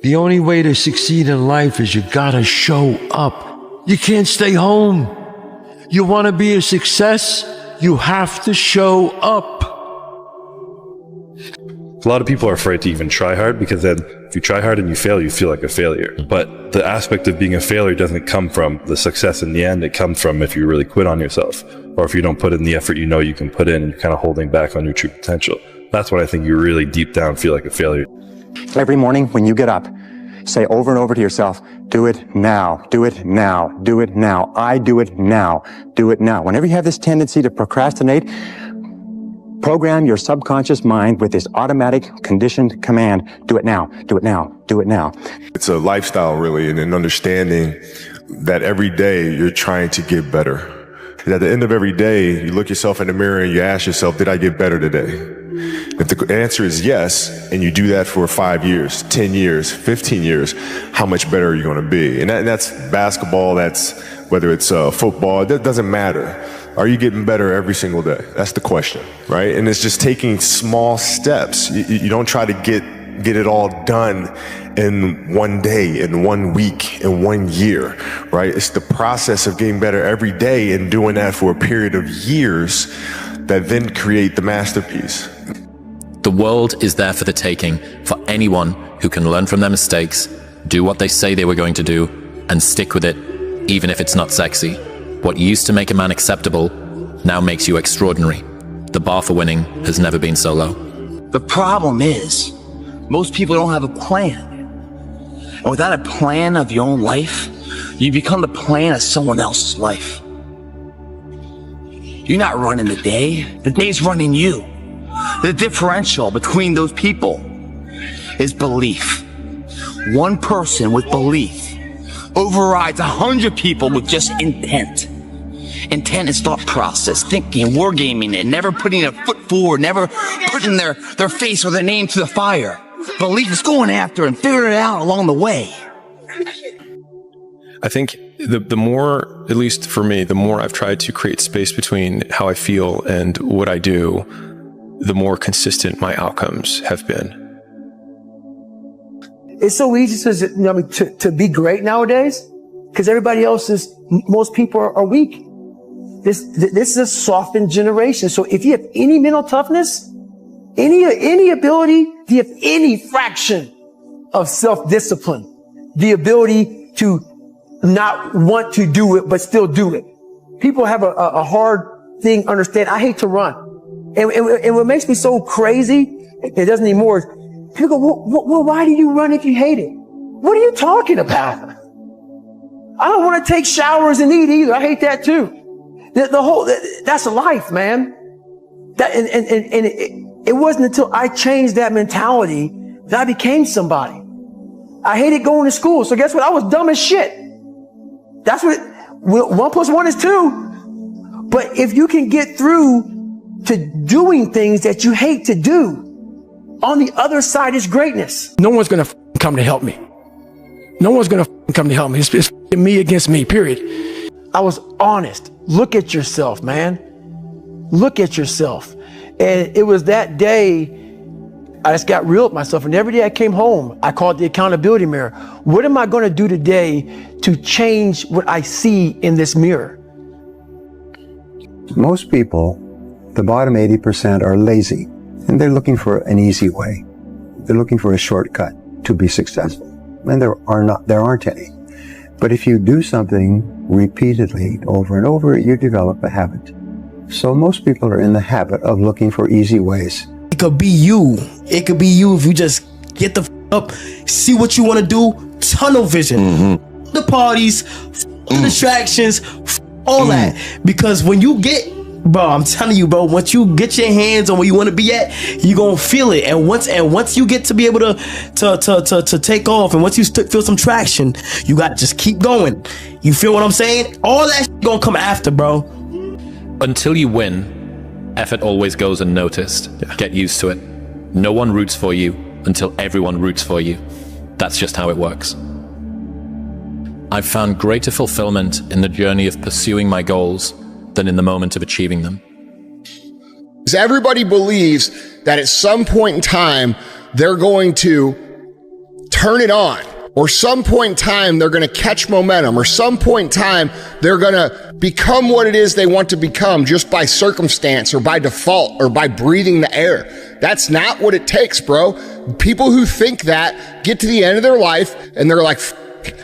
The only way to succeed in life is you gotta show up. You can't stay home. You want to be a success? You have to show up. A lot of people are afraid to even try hard because then if you try hard and you fail, you feel like a failure. But the aspect of being a failure doesn't come from the success in the end. It comes from if you really quit on yourself, or if you don't put in the effort you know you can put in and you're kind of holding back on your true potential. That's when I think you really deep down feel like a failure. Every morning when you get up, say over and over to yourself, do it now, do it now, do it now. I do it now, do it now. Whenever you have this tendency to procrastinate, program your subconscious mind with this automatic conditioned command, do it now, do it now, do it now. It's a lifestyle really, and an understanding that every day you're trying to get better. And at the end of every day, you look yourself in the mirror and you ask yourself, did I get better today? If the answer is yes, and you do that for 5 years, 10 years, 15 years, how much better are you going to be? And that's basketball, that's whether it's football, it doesn't matter. Are you getting better every single day? That's the question, right? And it's just taking small steps. You don't try to get it all done in one day, in 1 week, in 1 year, right? It's the process of getting better every day and doing that for a period of years that then create the masterpiece. The world is there for the taking for anyone who can learn from their mistakes, do what they say they were going to do, and stick with it, even if it's not sexy. What used to make a man acceptable now makes you extraordinary. The bar for winning has never been so low. The problem is, most people don't have a plan. And without a plan of your own life, you become the plan of someone else's life. You're not running the day's running you. The differential between those people is belief. One person with belief overrides 100 people with just intent. Intent is thought process, thinking, wargaming it, never putting a foot forward, never putting their face or their name to the fire. Belief is going after and figuring it out along the way. I think the more, at least for me, the more I've tried to create space between how I feel and what I do, the more consistent my outcomes have been. It's so easy to be great nowadays because most people are weak. This is a softened generation. So if you have any mental toughness, any ability, if you have any fraction of self-discipline, the ability to not want to do it, but still do it. People have a hard thing understand. I hate to run. And what makes me so crazy, it doesn't anymore, is people go, well, why do you run if you hate it? What are you talking about? I don't want to take showers and eat either. I hate that too. That's a life, man. It wasn't until I changed that mentality that I became somebody. I hated going to school. So guess what? I was dumb as shit. That's what 1 + 1 is 2. But if you can get through to doing things that you hate to do, on the other side is greatness. No one's going to come to help me. No one's going to come to help me. It's me against me, period. I was honest. Look at yourself, man. Look at yourself. And it was that day I just got real with myself. And every day I came home, I called the accountability mirror. What am I going to do today to change what I see in this mirror? Most people, the bottom 80%, are lazy, and they're looking for an easy way. They're looking for a shortcut to be successful, and there aren't any. But if you do something repeatedly over and over, you develop a habit. So most people are in the habit of looking for easy ways. It could be you. It could be you if you just get the up, see what you want to do, tunnel vision. Mm-hmm. The parties, the distractions, all that. Because when you get, bro, I'm telling you, bro, once you get your hands on where you want to be at, you're going to feel it. And once you get to be able to take off, and once you feel some traction, you got to just keep going. You feel what I'm saying? All that going to come after, bro. Until you win, effort always goes unnoticed. Get used to it. No one roots for you until everyone roots for you. That's just how it works. I've found greater fulfillment in the journey of pursuing my goals than in the moment of achieving them. Because everybody believes that at some point in time, they're going to turn it on, or some point in time they're going to catch momentum, or some point in time they're going to become what it is they want to become just by circumstance or by default or by breathing the air. That's not what it takes, bro. People who think that get to the end of their life and they're like,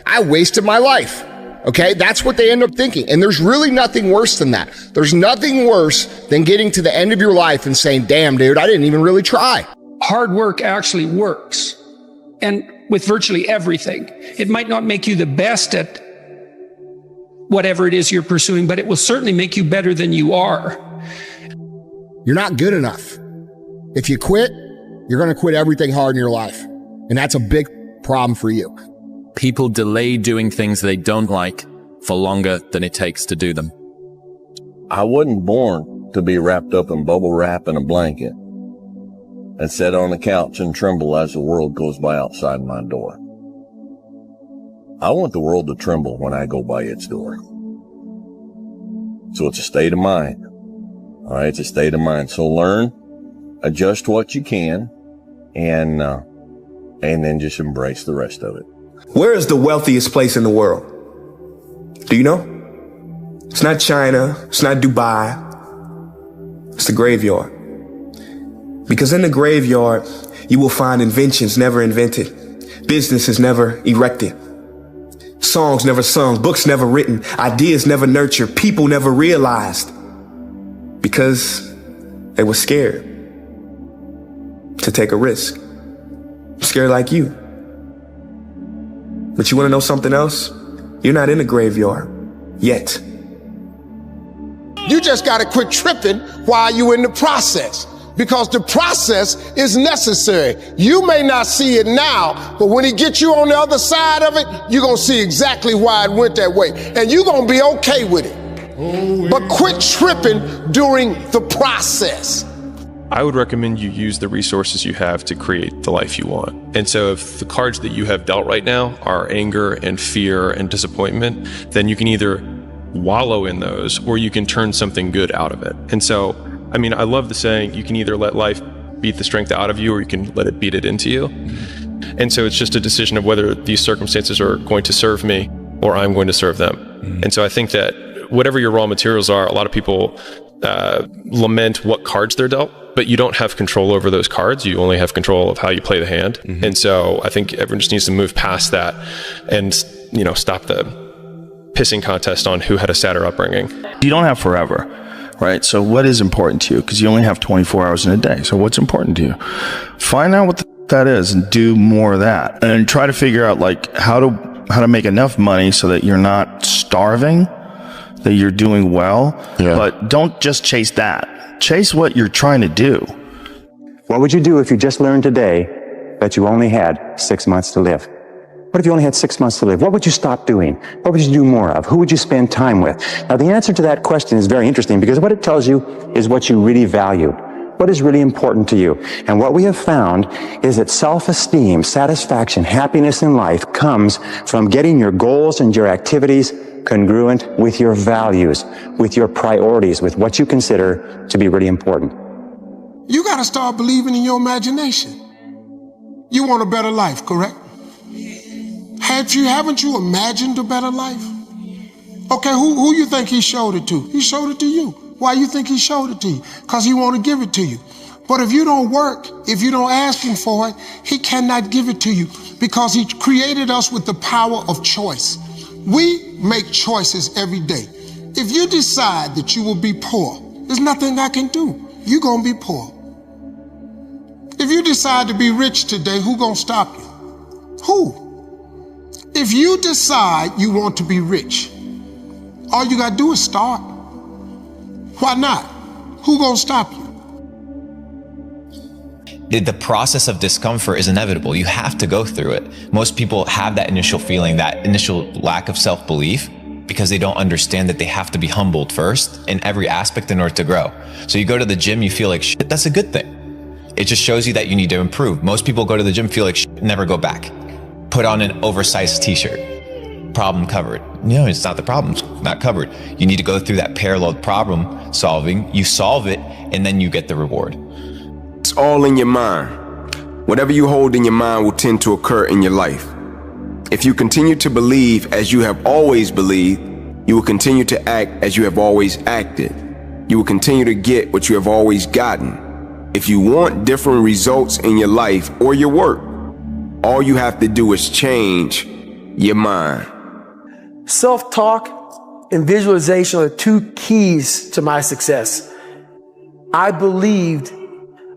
I wasted my life. Okay, that's what they end up thinking. And there's really nothing worse than that. There's nothing worse than getting to the end of your life and saying, damn, dude, I didn't even really try. Hard work actually works. And with virtually everything. It might not make you the best at whatever it is you're pursuing, but it will certainly make you better than you are. You're not good enough. If you quit, you're going to quit everything hard in your life. And that's a big problem for you. People delay doing things they don't like for longer than it takes to do them. I wasn't born to be wrapped up in bubble wrap and a blanket and sit on the couch and tremble as the world goes by outside my door. I want the world to tremble when I go by its door. So it's a state of mind. All right, it's a state of mind. So learn, adjust what you can, and then just embrace the rest of it. Where is the wealthiest place in the world? Do you know? It's not China. It's not Dubai. It's the graveyard. Because in the graveyard, you will find inventions never invented, businesses never erected, songs never sung, books never written, ideas never nurtured, people never realized, because they were scared to take a risk. Scared like you. But you want to know something else? You're not in the graveyard yet. You just got to quit tripping while you're in the process. Because the process is necessary. You may not see it now, but when he gets you on the other side of it, you're going to see exactly why it went that way. And you're going to be okay with it. But quit tripping during the process. I would recommend you use the resources you have to create the life you want. And so if the cards that you have dealt right now are anger and fear and disappointment, then you can either wallow in those or you can turn something good out of it. And so I mean, I love the saying, you can either let life beat the strength out of you or you can let it beat it into you. And so it's just a decision of whether these circumstances are going to serve me or I'm going to serve them. And so I think that whatever your raw materials are, a lot of people lament what cards they're dealt, but you don't have control over those cards. You only have control of how you play the hand. And so I think everyone just needs to move past that and, you know, stop the pissing contest on who had a sadder upbringing. You don't have forever. Right? So what is important to you? Because you only have 24 hours in a day. So what's important to you? Find out what that is and do more of that. And try to figure out like how to make enough money so that you're not starving, that you're doing well. Yeah. But don't just chase that. Chase what you're trying to do. What would you do if you just learned today that you only had 6 months to live? What if you only had 6 months to live? What would you stop doing? What would you do more of? Who would you spend time with? Now, the answer to that question is very interesting because what it tells you is what you really value. What is really important to you? And what we have found is that self-esteem, satisfaction, happiness in life comes from getting your goals and your activities congruent with your values, with your priorities, with what you consider to be really important. You got to start believing in your imagination. You want a better life, correct? Haven't you imagined a better life? Okay, who you think he showed it to? He showed it to you. Why you think he showed it to you? Because he want to give it to you. But if you don't work, if you don't ask him for it, he cannot give it to you because he created us with the power of choice. We make choices every day. If you decide that you will be poor, there's nothing I can do. You're going to be poor. If you decide to be rich today, who going to stop you? Who? If you decide you want to be rich, all you got to do is start. Why not? Who gonna stop you? The process of discomfort is inevitable. You have to go through it. Most people have that initial feeling, that initial lack of self-belief, because they don't understand that they have to be humbled first in every aspect in order to grow. So you go to the gym, you feel like shit, that's a good thing. It just shows you that you need to improve. Most people go to the gym, feel like shit, never go back. Put on an oversized t-shirt. Problem covered. No, it's not the problem. It's not covered. You need to go through that parallel problem solving. You solve it, and then you get the reward. It's all in your mind. Whatever you hold in your mind will tend to occur in your life. If you continue to believe as you have always believed, you will continue to act as you have always acted. You will continue to get what you have always gotten. If you want different results in your life or your work, all you have to do is change your mind. Self-talk and visualization are the two keys to my success. I believed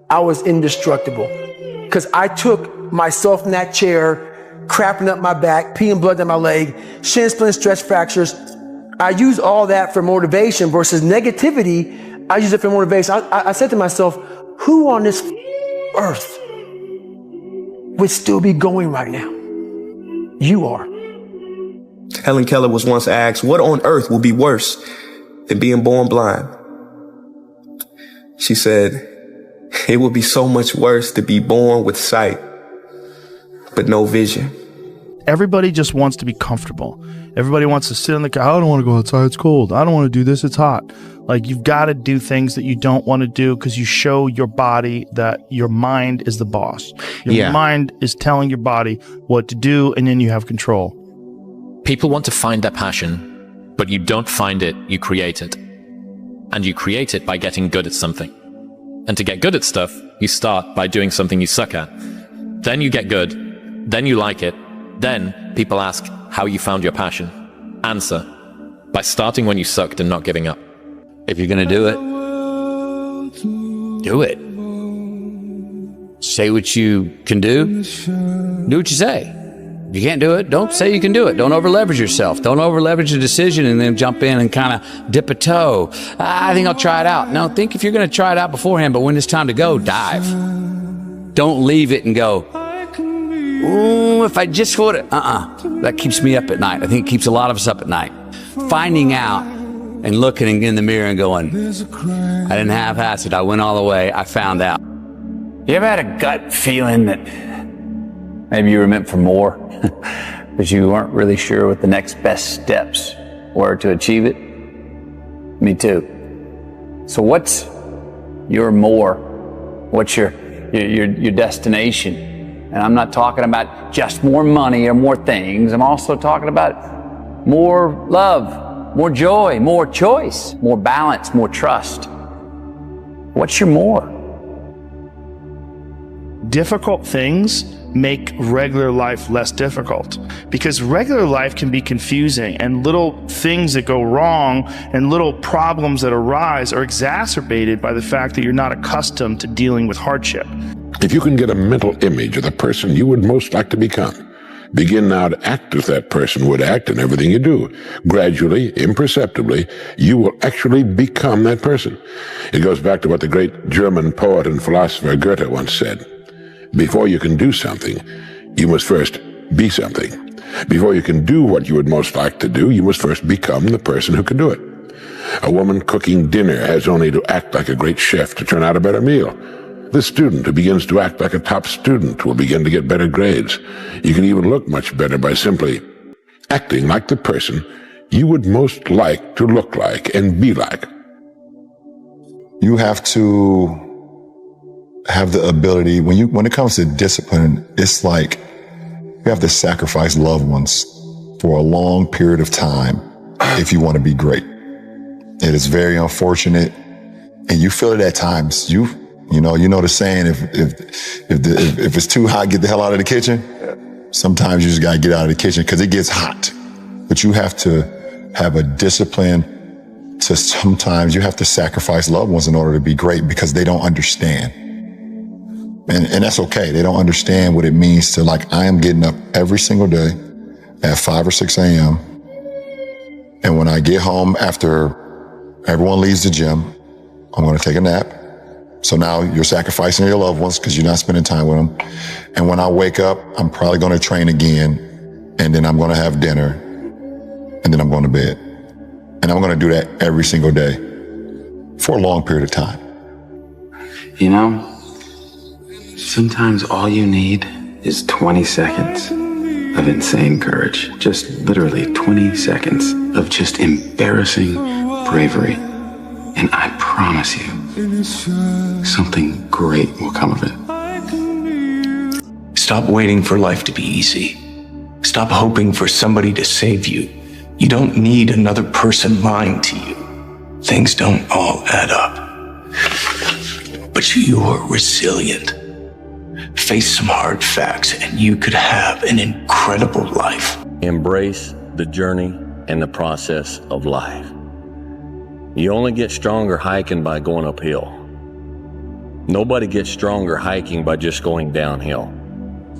I was indestructible because I took myself in that chair, crapping up my back, peeing blood down my leg, shin splints, stress fractures. I use all that for motivation versus negativity. I use it for motivation. I said to myself, who on this earth would still be going right now? You are. Helen Keller was once asked, what on earth will be worse than being born blind? She said, it would be so much worse to be born with sight, but no vision. Everybody just wants to be comfortable. Everybody wants to sit in the car. I don't want to go outside. It's cold. I don't want to do this. It's hot. Like, you've got to do things that you don't want to do because you show your body that your mind is the boss. Your mind is telling your body what to do, and then you have control. People want to find their passion, but you don't find it, you create it. And you create it by getting good at something. And to get good at stuff, you start by doing something you suck at. Then you get good. Then you like it. Then people ask how you found your passion. Answer: by starting when you sucked and not giving up. If you're going to do it, do it. Say what you can do. Do what you say. If you can't do it, don't say you can do it. Don't over-leverage yourself. Don't over-leverage a decision and then jump in and kind of dip a toe. I think I'll try it out. No, think if you're going to try it out beforehand, but when it's time to go, dive. Don't leave it and go, ooh, if I just would have, that keeps me up at night. I think it keeps a lot of us up at night. Finding out and looking in the mirror and going, I didn't half-ass it. I went all the way. I found out. You ever had a gut feeling that maybe you were meant for more, but you weren't really sure what the next best steps were to achieve it? Me too. So what's your more? What's your destination? And I'm not talking about just more money or more things. I'm also talking about more love, more joy, more choice, more balance, more trust. What's your more? Difficult things make regular life less difficult, because regular life can be confusing, and little things that go wrong and little problems that arise are exacerbated by the fact that you're not accustomed to dealing with hardship. If you can get a mental image of the person you would most like to become, begin now to act as that person would act in everything you do. Gradually, imperceptibly, you will actually become that person. It goes back to what the great German poet and philosopher Goethe once said. Before you can do something, you must first be something. Before you can do what you would most like to do, you must first become the person who can do it. A woman cooking dinner has only to act like a great chef to turn out a better meal. The student who begins to act like a top student will begin to get better grades. You can even look much better by simply acting like the person you would most like to look like and be like. You have to have the ability, when it comes to discipline, it's like you have to sacrifice loved ones for a long period of time if you want to be great. It is very unfortunate, and you feel it at times. You know the saying, if it's too hot, get the hell out of the kitchen. Sometimes you just gotta get out of the kitchen because it gets hot. But you have to have a discipline to, sometimes you have to sacrifice loved ones in order to be great because they don't understand. And that's okay. They don't understand what it means to, like, I am getting up every single day at 5 or 6 a.m. And when I get home after everyone leaves the gym, I'm going to take a nap. So now you're sacrificing your loved ones because you're not spending time with them. And when I wake up, I'm probably going to train again. And then I'm going to have dinner. And then I'm going to bed. And I'm going to do that every single day for a long period of time. You know, sometimes all you need is 20 seconds of insane courage. Just literally 20 seconds of just embarrassing bravery. And I promise you, something great will come of it. Stop waiting for life to be easy. Stop hoping for somebody to save you. You don't need another person lying to you. Things don't all add up. But you're resilient. Face some hard facts and you could have an incredible life. Embrace the journey and the process of life. You only get stronger hiking by going uphill. Nobody gets stronger hiking by just going downhill.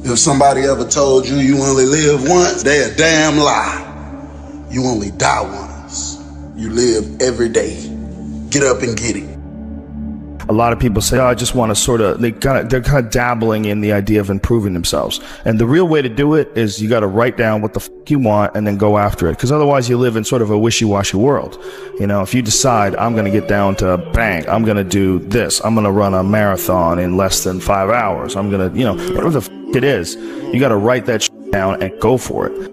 If somebody ever told you you only live once, they a damn lie. You only die once. You live every day. Get up and get it. A lot of people say, oh, I just want to sort of, they're kind of dabbling in the idea of improving themselves. And the real way to do it is you got to write down what the you want and then go after it. Because otherwise you live in sort of a wishy-washy world. You know, if you decide I'm going to get down to bang, I'm going to do this, I'm going to run a marathon in less than 5 hours, I'm going to, you know, whatever the it is, you got to write that down and go for it.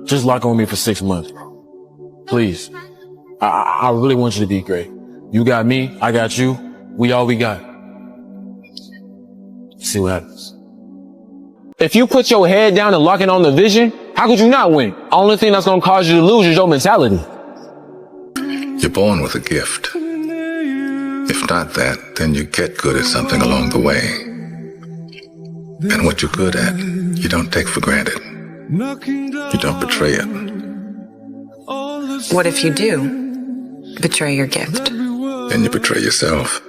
Just lock on me for 6 months, bro. Please. I really want you to be great. You got me, I got you, we all we got. See what happens. If you put your head down and lock in on the vision, how could you not win? Only thing that's gonna cause you to lose is your mentality. You're born with a gift. If not that, then you get good at something along the way. And what you're good at, you don't take for granted. You don't betray it. What if you do betray your gift? Then you betray yourself.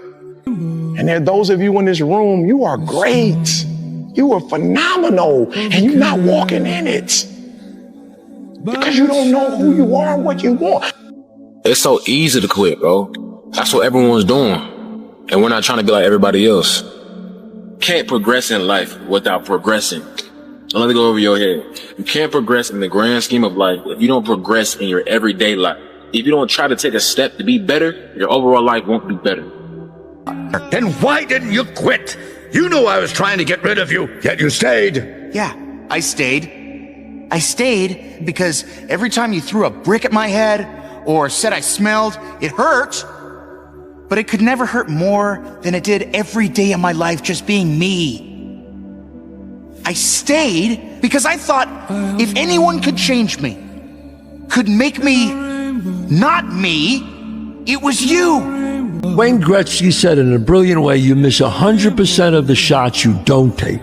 And there are those of you in this room, you are great. You are phenomenal. And you're not walking in it. Because you don't know who you are and what you want. It's so easy to quit, bro. That's what everyone's doing. And we're not trying to be like everybody else. Can't progress in life without progressing. Don't let it go over your head. You can't progress in the grand scheme of life if you don't progress in your everyday life. If you don't try to take a step to be better, your overall life won't be better. Then why didn't you quit? You knew I was trying to get rid of you, yet you stayed. Yeah, I stayed. I stayed because every time you threw a brick at my head or said I smelled, it hurt. But it could never hurt more than it did every day of my life just being me. I stayed because I thought if anyone could change me, could make me not me, it was you. Wayne Gretzky said in a brilliant way, you miss 100% of the shots you don't take.